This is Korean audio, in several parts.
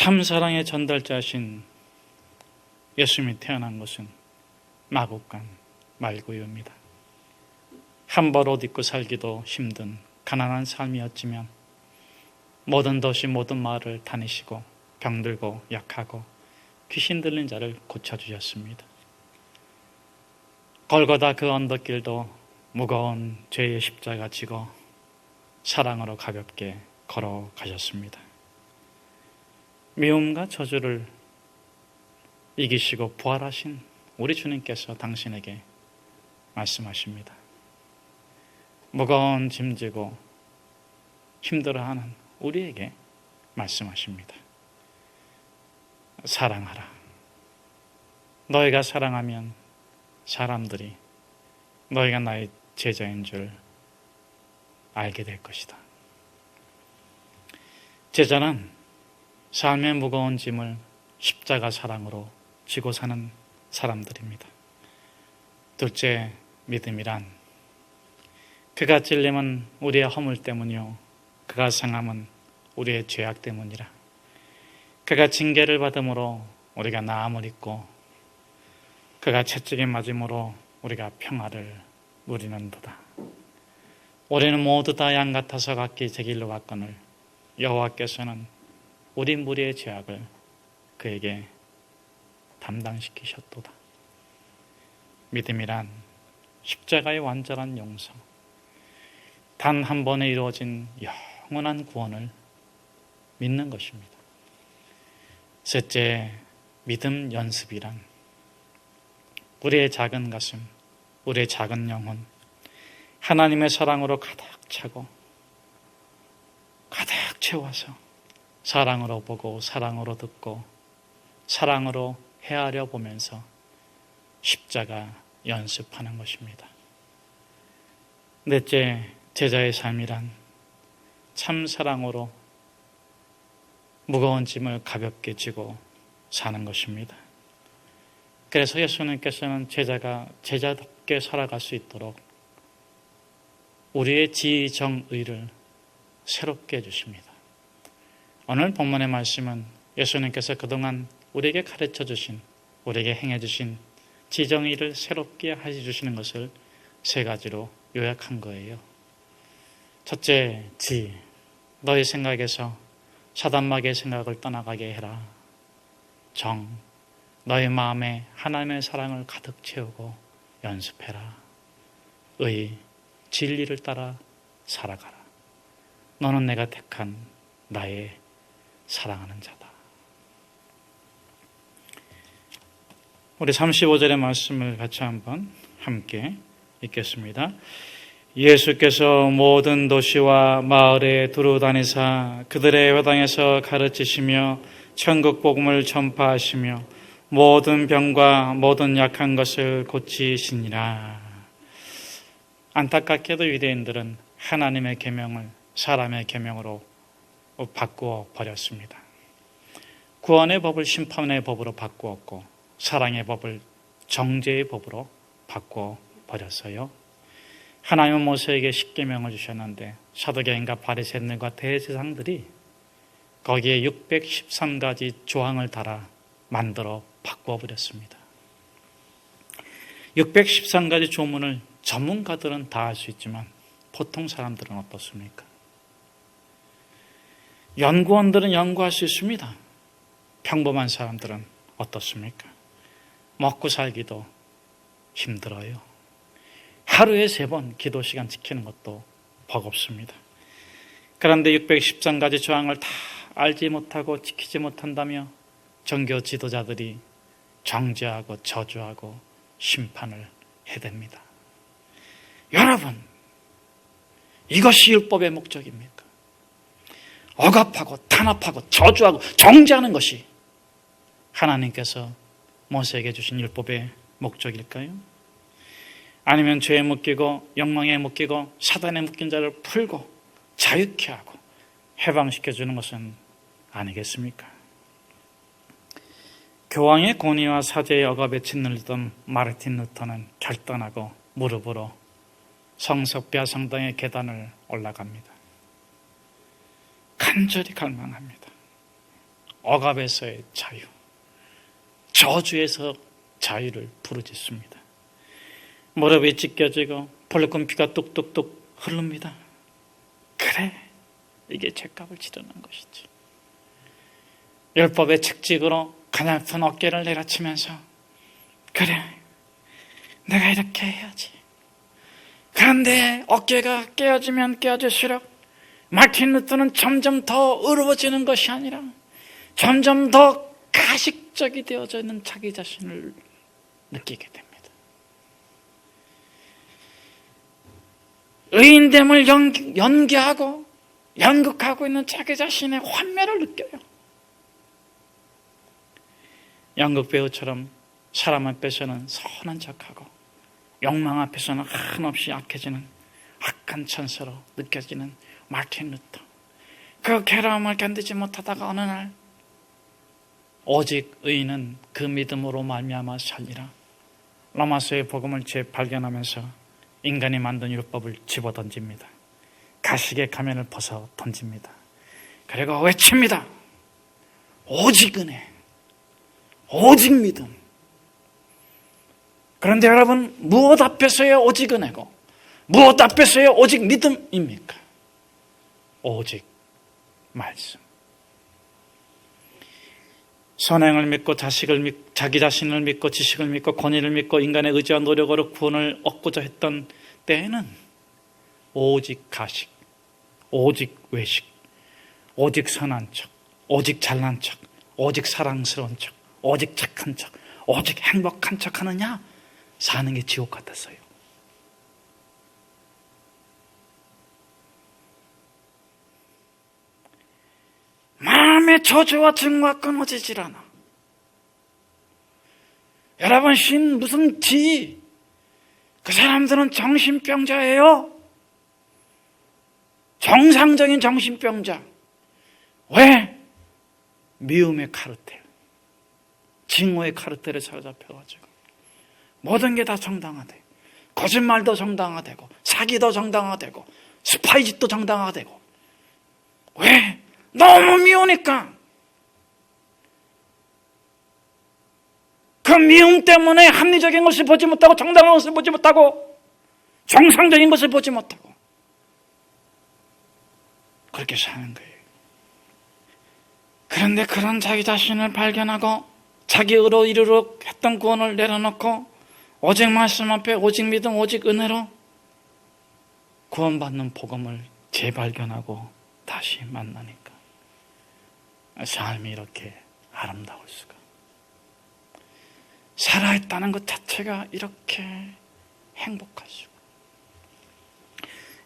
참사랑의 전달자신 예수님이 태어난 것은 마국간 말구유입니다. 한 벌 옷 입고 살기도 힘든 가난한 삶이었지만 모든 도시 모든 마을을 다니시고 병들고 약하고 귀신 들린 자를 고쳐주셨습니다. 골고다 그 언덕길도 무거운 죄의 십자가 지고 사랑으로 가볍게 걸어가셨습니다. 미움과 저주를 이기시고 부활하신 우리 주님께서 당신에게 말씀하십니다. 무거운 짐 지고 힘들어하는 우리에게 말씀하십니다. 사랑하라. 너희가 사랑하면 사람들이 너희가 나의 제자인 줄 알게 될 것이다. 제자는 삶의 무거운 짐을 십자가 사랑으로 지고 사는 사람들입니다. 둘째, 믿음이란 그가 찔림은 우리의 허물 때문이요 그가 상함은 우리의 죄악 때문이라. 그가 징계를 받음으로 우리가 나음을 입고 그가 채찍에 맞음으로 우리가 평화를 누리는도다. 우리는 모두 다 양 같아서 각기 제 길로 갔거늘 여호와께서는 우리 무리의 죄악을 그에게 담당시키셨도다. 믿음이란 십자가의 완전한 용서, 단 한 번에 이루어진 영원한 구원을 믿는 것입니다. 셋째, 믿음 연습이란 우리의 작은 가슴, 우리의 작은 영혼, 하나님의 사랑으로 가득 차고 가득 채워서 사랑으로 보고 사랑으로 듣고 사랑으로 헤아려 보면서 십자가 연습하는 것입니다. 넷째, 제자의 삶이란 참 사랑으로 무거운 짐을 가볍게 지고 사는 것입니다. 그래서 예수님께서는 제자가 제자답게 살아갈 수 있도록 우리의 지정의를 새롭게 해주십니다. 오늘 본문의 말씀은 예수님께서 그동안 우리에게 가르쳐 주신, 우리에게 행해 주신 지정의를 새롭게 해주시는 것을 세 가지로 요약한 거예요. 첫째, 지, 너의 생각에서 사단마귀의 생각을 떠나가게 해라. 정, 너의 마음에 하나님의 사랑을 가득 채우고 연습해라. 의, 진리를 따라 살아가라. 너는 내가 택한 나의 사랑하는 자다. 우리 35절의 말씀을 같이 한번 함께 읽겠습니다. 예수께서 모든 도시와 마을에 두루 다니사 그들의 회당에서 가르치시며 천국 복음을 전파하시며 모든 병과 모든 약한 것을 고치시니라. 안타깝게도 유대인들은 하나님의 계명을 사람의 계명으로 바꾸어 버렸습니다. 구원의 법을 심판의 법으로 바꾸었고 사랑의 법을 정죄의 법으로 바꾸어 버렸어요. 하나님은 모세에게 십계명을 주셨는데 사두개인과 바리새인들과 대제사장들이 거기에 613가지 조항을 달아 만들어 바꾸어 버렸습니다. 613가지 조문을 전문가들은 다 할 수 있지만 보통 사람들은 어떻습니까? 연구원들은 연구할 수 있습니다. 평범한 사람들은 어떻습니까? 먹고 살기도 힘들어요. 하루에 3번 기도 시간 지키는 것도 버겁습니다. 그런데 613가지 조항을 다 알지 못하고 지키지 못한다며 종교 지도자들이 정죄하고 저주하고 심판을 해댑니다. 여러분, 이것이 율법의 목적입니까? 억압하고 탄압하고 저주하고 정죄하는 것이 하나님께서 모세에게 주신 율법의 목적일까요? 아니면 죄에 묶이고 욕망에 묶이고 사단에 묶인 자를 풀고 자유케 하고 해방시켜주는 것은 아니겠습니까? 교황의 권위와 사제의 억압에 짓눌리던 마르틴 루터는 결단하고 무릎으로 성석비아 성당의 계단을 올라갑니다. 간절히 갈망합니다. 억압에서의 자유, 저주에서 자유를 부르짖습니다. 무릎이 찢겨지고 벌금 피가 뚝뚝뚝 흐릅니다. 그래, 이게 죄값을 치르는 것이지. 율법의 책직으로 가냘픈 어깨를 내려치면서 그래, 내가 이렇게 해야지. 그런데 어깨가 깨어지면 깨어질수록 마틴 루터는 점점 더 어려워지는 것이 아니라 점점 더 가식적이 되어져 있는 자기 자신을 느끼게 됩니다. 의인됨을 연기하고 연극하고 있는 자기 자신의 환멸을 느껴요. 연극 배우처럼 사람 앞에서는 선한 척하고 욕망 앞에서는 한없이 악해지는 악한 천사로 느껴지는 마틴 루터. 그 괴로움을 견디지 못하다가 어느 날 오직 의인은 그 믿음으로 말미암아 살리라, 로마서의 복음을 재발견하면서 인간이 만든 율법을 집어던집니다. 가식의 가면을 벗어 던집니다. 그리고 외칩니다. 오직 은혜, 오직 믿음. 그런데 여러분, 무엇 앞에서의 오직 은혜고 무엇 앞에서의 오직 믿음입니까? 오직 말씀. 선행을 믿고 자기 자신을 믿고 지식을 믿고 권위를 믿고 인간의 의지와 노력으로 구원을 얻고자 했던 때에는 오직 가식, 오직 외식, 오직 선한 척, 오직 잘난 척, 오직 사랑스러운 척, 오직 착한 척, 오직 행복한 척 하느냐? 사는 게 지옥 같았어요. 마음의 저주와 증오가 끊어지질 않아. 여러분, 신 무슨 지? 그 사람들은 정신병자예요. 정상적인 정신병자. 왜? 미움의 카르텔, 증오의 카르텔에 사로잡혀가지고 모든 게 다 정당화되고, 거짓말도 정당화되고, 사기도 정당화되고, 스파이짓도 정당화되고. 왜? 너무 미우니까. 그 미움 때문에 합리적인 것을 보지 못하고, 정당한 것을 보지 못하고, 정상적인 것을 보지 못하고 그렇게 사는 거예요. 그런데 그런 자기 자신을 발견하고 자기 의로 이루려 했던 구원을 내려놓고 오직 말씀 앞에 오직 믿음, 오직 은혜로 구원받는 복음을 재발견하고 다시 만나니까 삶이 이렇게 아름다울 수가, 살아있다는 것 자체가 이렇게 행복할 수가.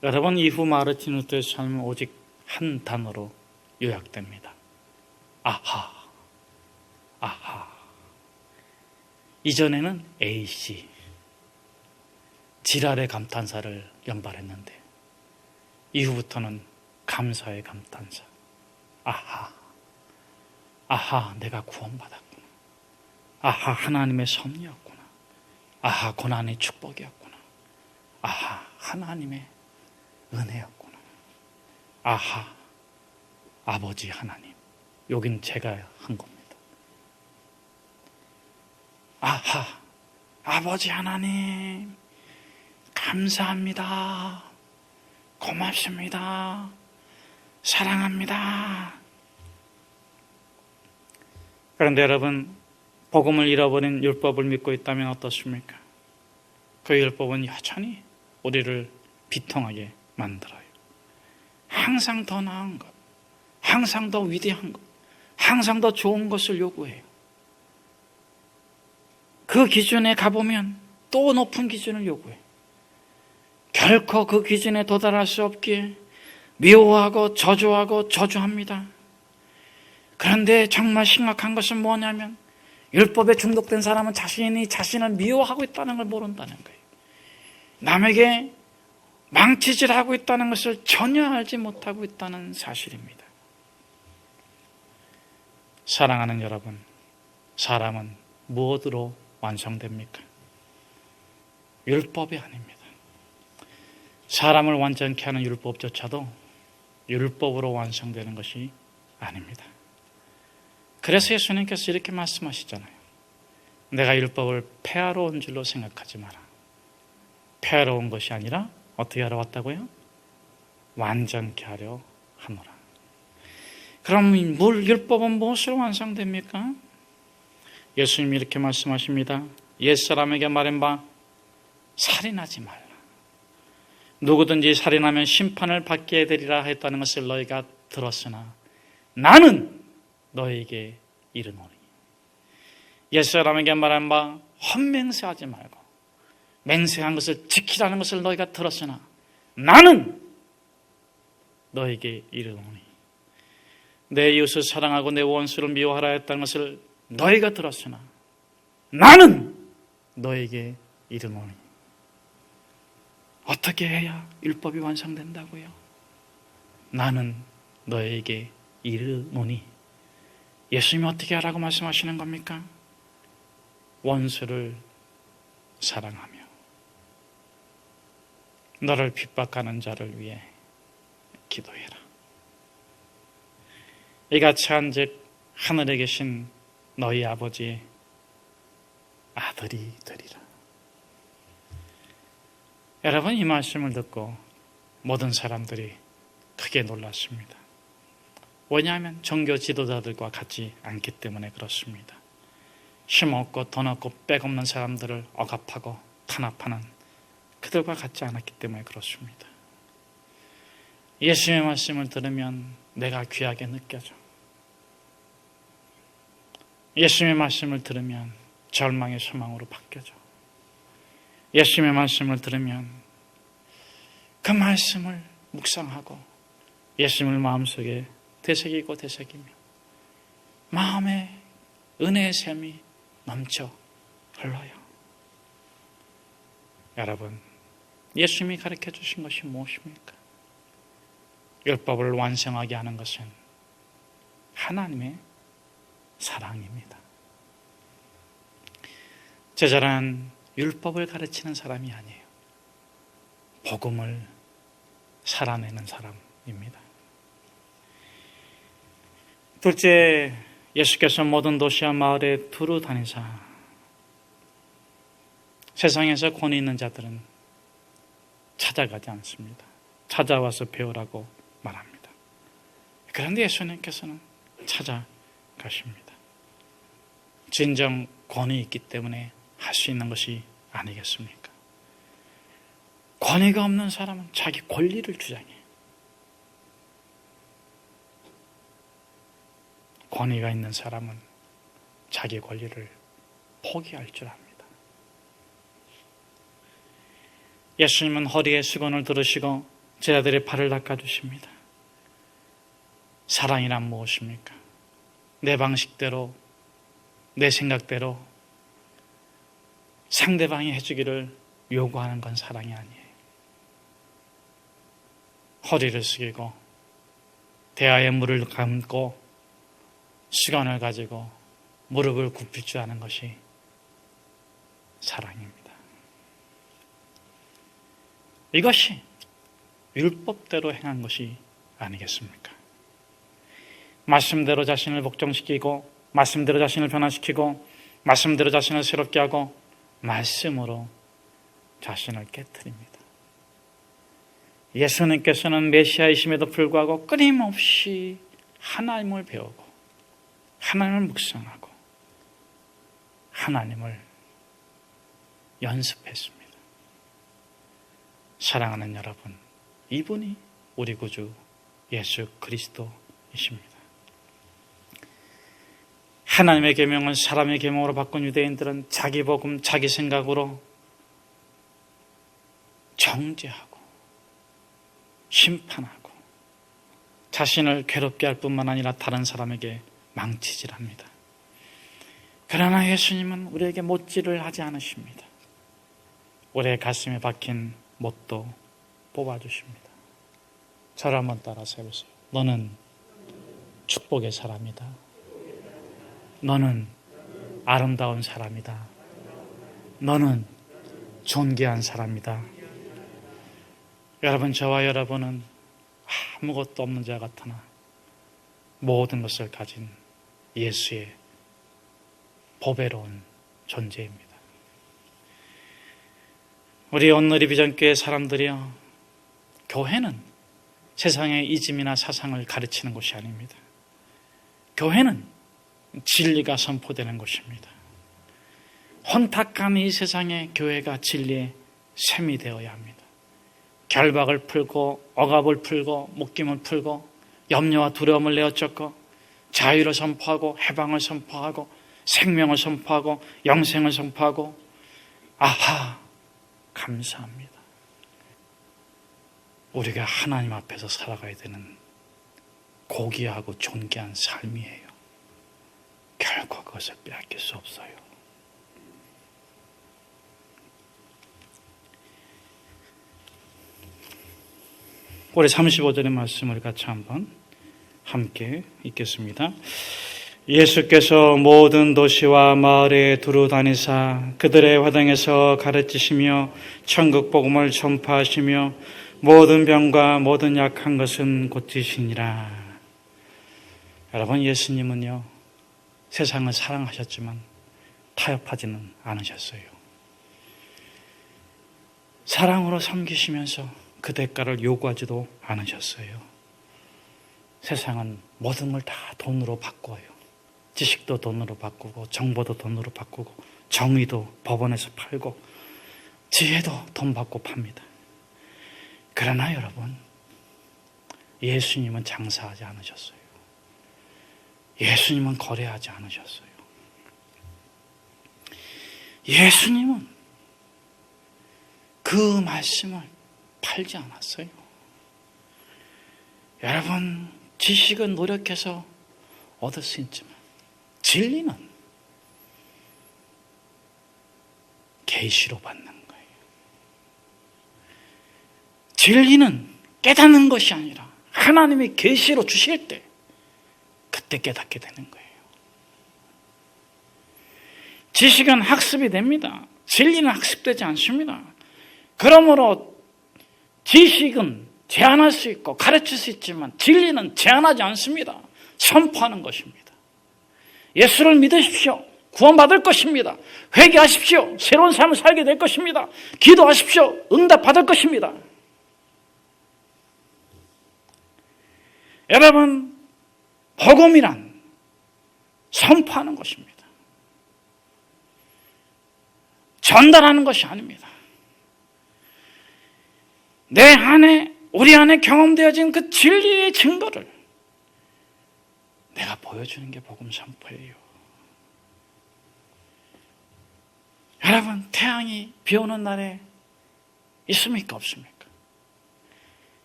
여러분, 이후 마르틴 루터의 삶은 오직 한 단어로 요약됩니다. 아하, 아하. 이전에는 AC, 지랄의 감탄사를 연발했는데 이후부터는 감사의 감탄사. 아하, 아하, 내가 구원받았구나. 아하, 하나님의 섭리였구나. 아하, 고난의 축복이었구나. 아하, 하나님의 은혜였구나. 아하, 아버지 하나님, 여긴 제가 한 겁니다. 아하, 아버지 하나님, 감사합니다. 고맙습니다. 사랑합니다. 그런데 여러분, 복음을 잃어버린 율법을 믿고 있다면 어떻습니까? 그 율법은 여전히 우리를 비통하게 만들어요. 항상 더 나은 것, 항상 더 위대한 것, 항상 더 좋은 것을 요구해요. 그 기준에 가보면 또 높은 기준을 요구해요. 결코 그 기준에 도달할 수 없기에 미워하고 저주하고 저주합니다. 그런데 정말 심각한 것은 뭐냐면 율법에 중독된 사람은 자신이 자신을 미워하고 있다는 걸 모른다는 거예요. 남에게 망치질하고 있다는 것을 전혀 알지 못하고 있다는 사실입니다. 사랑하는 여러분, 사람은 무엇으로 완성됩니까? 율법이 아닙니다. 사람을 완전케 하는 율법조차도 율법으로 완성되는 것이 아닙니다. 그래서 예수님께서 이렇게 말씀하시잖아요. 내가 율법을 폐하러 온 줄로 생각하지 마라. 폐하러 온 것이 아니라 어떻게 하러 왔다고요? 완전케 하려 하노라. 그럼 율법은 무엇으로 완성됩니까? 예수님이 이렇게 말씀하십니다. 옛사람에게 말한 바 살인하지 말라. 누구든지 살인하면 심판을 받게 되리라 했다는 것을 너희가 들었으나 나는 너희에게 이르노니. 옛사람에게 말한 바 헛맹세하지 말고 맹세한 것을 지키라는 것을 너희가 들었으나 나는 너희에게 이르노니. 내 이웃을 사랑하고 내 원수를 미워하라 했다는 것을 너희가 들었으나 나는 너희에게 이르노니. 어떻게 해야 율법이 완성된다고요? 나는 너희에게 이르노니. 예수님이 어떻게 하라고 말씀하시는 겁니까? 원수를 사랑하며 너를 핍박하는 자를 위해 기도해라. 이같이 한즉 하늘에 계신 너희 아버지의 아들이 되리라. 여러분, 이 말씀을 듣고 모든 사람들이 크게 놀랐습니다. 왜냐하면 종교 지도자들과 같지 않기 때문에 그렇습니다. 힘없고 돈 없고 빽 없는 사람들을 억압하고 탄압하는 그들과 같지 않았기 때문에 그렇습니다. 예수님의 말씀을 들으면 내가 귀하게 느껴져. 예수님의 말씀을 들으면 절망의 소망으로 바뀌어져. 예수님의 말씀을 들으면 그 말씀을 묵상하고 예수님을 마음속에 되새기고 되새기며 마음에 은혜의 샘이 넘쳐 흘러요. 여러분, 예수님이 가르쳐 주신 것이 무엇입니까? 율법을 완성하게 하는 것은 하나님의 사랑입니다. 제자란 율법을 가르치는 사람이 아니에요. 복음을 살아내는 사람입니다. 둘째, 예수께서 모든 도시와 마을에 두루 다니사 세상에서 권위 있는 자들은 찾아가지 않습니다. 찾아와서 배우라고 말합니다. 그런데 예수님께서는 찾아가십니다. 진정 권위 있기 때문에 할 수 있는 것이 아니겠습니까? 권위가 없는 사람은 자기 권리를 주장해요. 권위가 있는 사람은 자기 권리를 포기할 줄 압니다. 예수님은 허리에 수건을 들으시고 제자들의 발을 닦아주십니다. 사랑이란 무엇입니까? 내 방식대로, 내 생각대로 상대방이 해주기를 요구하는 건 사랑이 아니에요. 허리를 숙이고 대야에 물을 감고 수건을 가지고 무릎을 굽힐 줄 아는 것이 사랑입니다. 이것이 율법대로 행한 것이 아니겠습니까? 말씀대로 자신을 복종시키고 말씀대로 자신을 변화시키고 말씀대로 자신을 새롭게 하고 말씀으로 자신을 깨트립니다. 예수님께서는 메시아이심에도 불구하고 끊임없이 하나님을 배우고 하나님을 묵상하고 하나님을 연습했습니다. 사랑하는 여러분, 이분이 우리 구주 예수 그리스도이십니다. 하나님의 계명을 사람의 계명으로 바꾼 유대인들은 자기 복음, 자기 생각으로 정죄하고 심판하고 자신을 괴롭게 할 뿐만 아니라 다른 사람에게 망치질합니다. 그러나 예수님은 우리에게 못질을 하지 않으십니다. 우리의 가슴에 박힌 못도 뽑아주십니다. 저를 한번 따라서 해보세요. 너는 축복의 사람이다. 너는 아름다운 사람이다. 너는 존귀한 사람이다. 여러분, 저와 여러분은 아무것도 없는 자 같으나 모든 것을 가진 예수의 보배로운 존재입니다. 우리 온누리 비전교회 사람들이요, 교회는 세상의 이즘이나 사상을 가르치는 곳이 아닙니다. 교회는 진리가 선포되는 곳입니다. 혼탁한 이 세상에 교회가 진리의 샘이 되어야 합니다. 결박을 풀고 억압을 풀고 묶임을 풀고 염려와 두려움을 내어쫓고 자유를 선포하고 해방을 선포하고 생명을 선포하고 영생을 선포하고, 아하, 감사합니다. 우리가 하나님 앞에서 살아가야 되는 고귀하고 존귀한 삶이에요. 결코 그것을 빼앗길 수 없어요. 우리 35절의 말씀을 같이 한번 함께 읽겠습니다. 예수께서 모든 도시와 마을에 두루 다니사 그들의 화당에서 가르치시며 천국 복음을 전파하시며 모든 병과 모든 약한 것은 고치시니라. 여러분, 예수님은요, 세상을 사랑하셨지만 타협하지는 않으셨어요. 사랑으로 섬기시면서 그 대가를 요구하지도 않으셨어요. 세상은 모든 걸 다 돈으로 바꿔요. 지식도 돈으로 바꾸고 정보도 돈으로 바꾸고 정의도 법원에서 팔고 지혜도 돈 받고 팝니다. 그러나 여러분, 예수님은 장사하지 않으셨어요. 예수님은 거래하지 않으셨어요. 예수님은 그 말씀을 팔지 않았어요. 여러분, 지식은 노력해서 얻을 수 있지만 진리는 계시로 받는 거예요. 진리는 깨닫는 것이 아니라 하나님이 계시로 주실 때 그때 깨닫게 되는 거예요. 지식은 학습이 됩니다. 진리는 학습되지 않습니다. 그러므로 지식은 제한할 수 있고 가르칠 수 있지만 진리는 제한하지 않습니다. 선포하는 것입니다. 예수를 믿으십시오. 구원받을 것입니다. 회개하십시오. 새로운 삶을 살게 될 것입니다. 기도하십시오. 응답 받을 것입니다. 여러분, 복음이란 선포하는 것입니다. 전달하는 것이 아닙니다. 내 안에, 우리 안에 경험되어진 그 진리의 증거를 내가 보여주는 게 복음 선포예요. 여러분, 태양이 비 오는 날에 있습니까? 없습니까?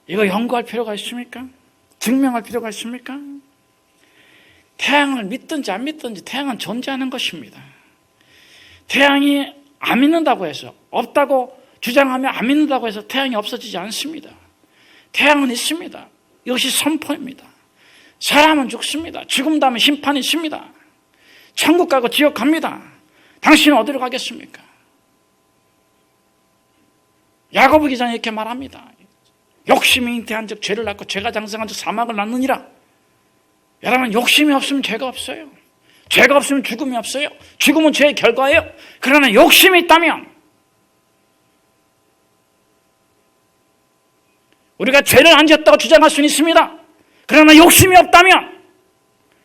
이거 연구할 필요가 있습니까? 증명할 필요가 있습니까? 태양을 믿든지 안 믿든지 태양은 존재하는 것입니다. 태양이 안 믿는다고 해서, 없다고 주장하며 안 믿는다고 해서 태양이 없어지지 않습니다. 태양은 있습니다. 이것이 선포입니다. 사람은 죽습니다. 죽음 다음에 심판이 있습니다. 천국 가고 지옥 갑니다. 당신은 어디로 가겠습니까? 야고보 기자는 이렇게 말합니다. 욕심이 잉태한 즉 죄를 낳고 죄가 장성한 즉 사망을 낳느니라. 여러분, 욕심이 없으면 죄가 없어요. 죄가 없으면 죽음이 없어요. 죽음은 죄의 결과예요. 그러나 욕심이 있다면, 우리가 죄를 안 지었다고 주장할 수는 있습니다. 그러나 욕심이 없다면,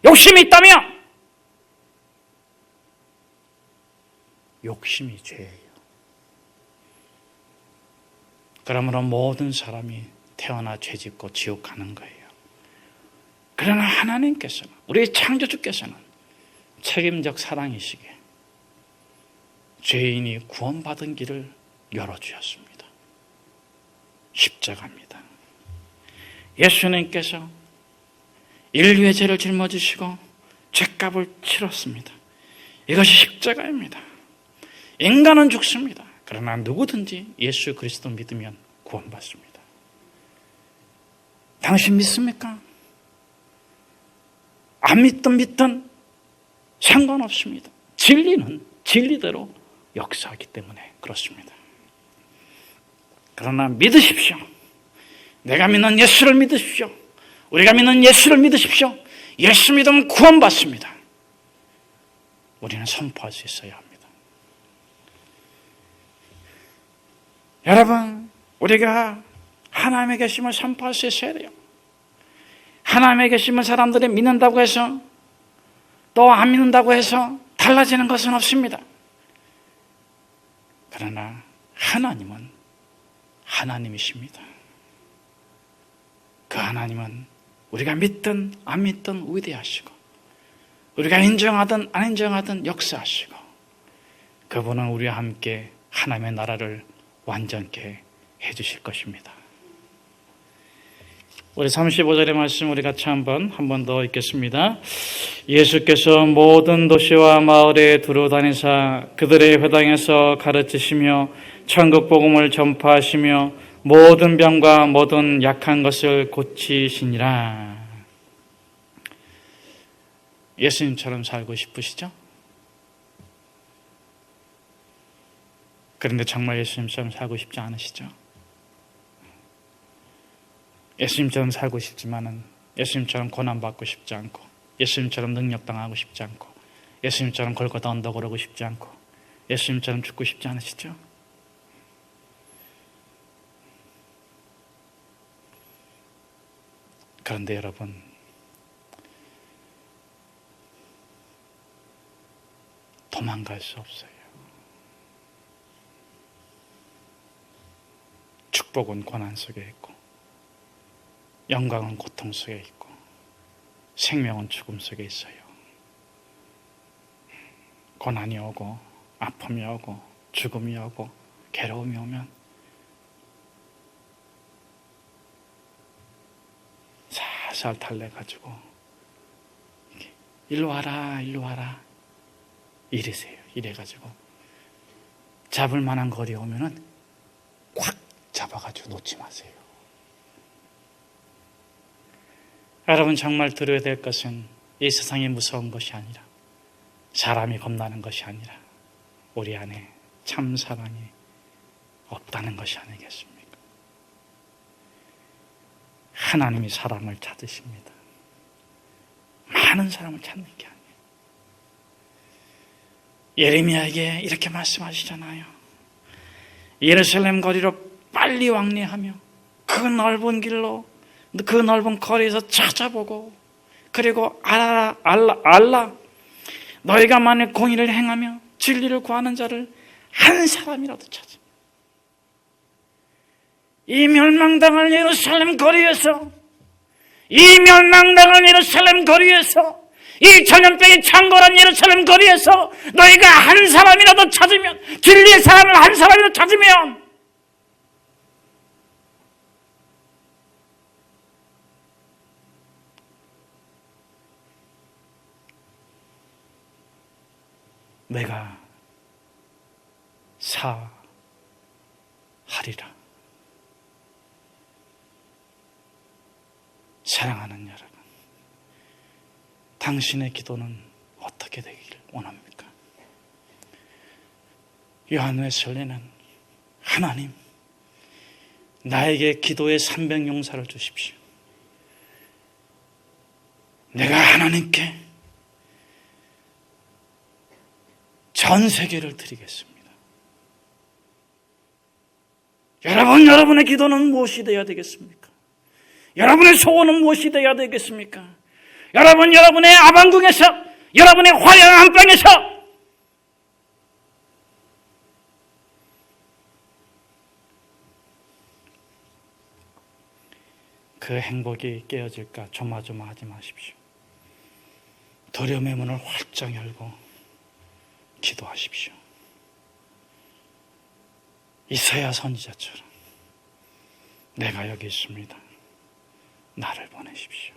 욕심이 있다면 욕심이 죄예요. 그러므로 모든 사람이 태어나 죄짓고 지옥 가는 거예요. 그러나 하나님께서는, 우리 창조주께서는 책임적 사랑이시기에 죄인이 구원받은 길을 열어주셨습니다. 십자가입니다. 예수님께서 인류의 죄를 짊어지시고 죄값을 치렀습니다. 이것이 십자가입니다. 인간은 죽습니다. 그러나 누구든지 예수 그리스도 믿으면 구원받습니다. 당신 믿습니까? 안 믿든 상관없습니다. 진리는 진리대로 역사하기 때문에 그렇습니다. 그러나 믿으십시오. 내가 믿는 예수를 믿으십시오. 우리가 믿는 예수를 믿으십시오. 예수 믿으면 구원받습니다. 우리는 선포할 수 있어야 합니다. 여러분, 우리가 하나님의 계심을 선포할 수 있어야 돼요. 하나님의 계심을 사람들이 믿는다고 해서 또 안 믿는다고 해서 달라지는 것은 없습니다. 그러나 하나님은 하나님이십니다. 그 하나님은 우리가 믿든 안 믿든 위대하시고 우리가 인정하든 안 인정하든 역사하시고 그분은 우리와 함께 하나님의 나라를 완전케 해주실 것입니다. 우리 35절의 말씀 우리 같이 한 번 더 읽겠습니다. 예수께서 모든 도시와 마을에 두루다니사 그들의 회당에서 가르치시며 천국 복음을 전파하시며 모든 병과 모든 약한 것을 고치시니라. 예수님처럼 살고 싶으시죠? 그런데 정말 예수님처럼 살고 싶지 않으시죠? 예수님처럼 살고 싶지만은 예수님처럼 고난받고 싶지 않고 예수님처럼 능력당하고 싶지 않고 예수님처럼 골고다 언덕 오르고 싶지 않고 예수님처럼 죽고 싶지 않으시죠? 그런데 여러분, 도망갈 수 없어요. 축복은 고난 속에 있고 영광은 고통 속에 있고 생명은 죽음 속에 있어요. 고난이 오고 아픔이 오고 죽음이 오고 괴로움이 오면 살살 달래가지고 일로 와라 일로 와라 이러세요. 이래가지고 잡을 만한 거리 오면은 꽉 잡아가지고 놓지 마세요. 여러분, 정말 들어야 될 것은 이 세상이 무서운 것이 아니라 사람이 겁나는 것이 아니라 우리 안에 참 사랑이 없다는 것이 아니겠습니까? 하나님이 사랑을 찾으십니다. 많은 사람을 찾는 게 아니에요. 예레미야에게 이렇게 말씀하시잖아요. 예루살렘 거리로 빨리 왕래하며 그 넓은 길로 그 넓은 거리에서 찾아보고 그리고 알라 너희가 만일 공의를 행하며 진리를 구하는 자를 한 사람이라도 찾아. 이 멸망당할 예루살렘 거리에서 이 전염병이 창궐한 예루살렘 거리에서 너희가 한 사람이라도 찾으면 진리의 사람을 한 사람이라도 찾으면 내가 사하리라. 사랑하는 여러분, 당신의 기도는 어떻게 되기를 원합니까? 요한웨슬리는 하나님, 나에게 기도의 300용사를 주십시오. 내가 하나님께 전 세계를 드리겠습니다. 여러분의 기도는 무엇이 되어야 되겠습니까? 여러분의 소원은 무엇이 되어야 되겠습니까? 여러분의 아방궁에서, 여러분의 화려한 안방에서 그 행복이 깨어질까 조마조마하지 마십시오. 두려움의 문을 활짝 열고 기도하십시오. 이사야 선지자처럼 내가 여기 있습니다. 나를 보내십시오.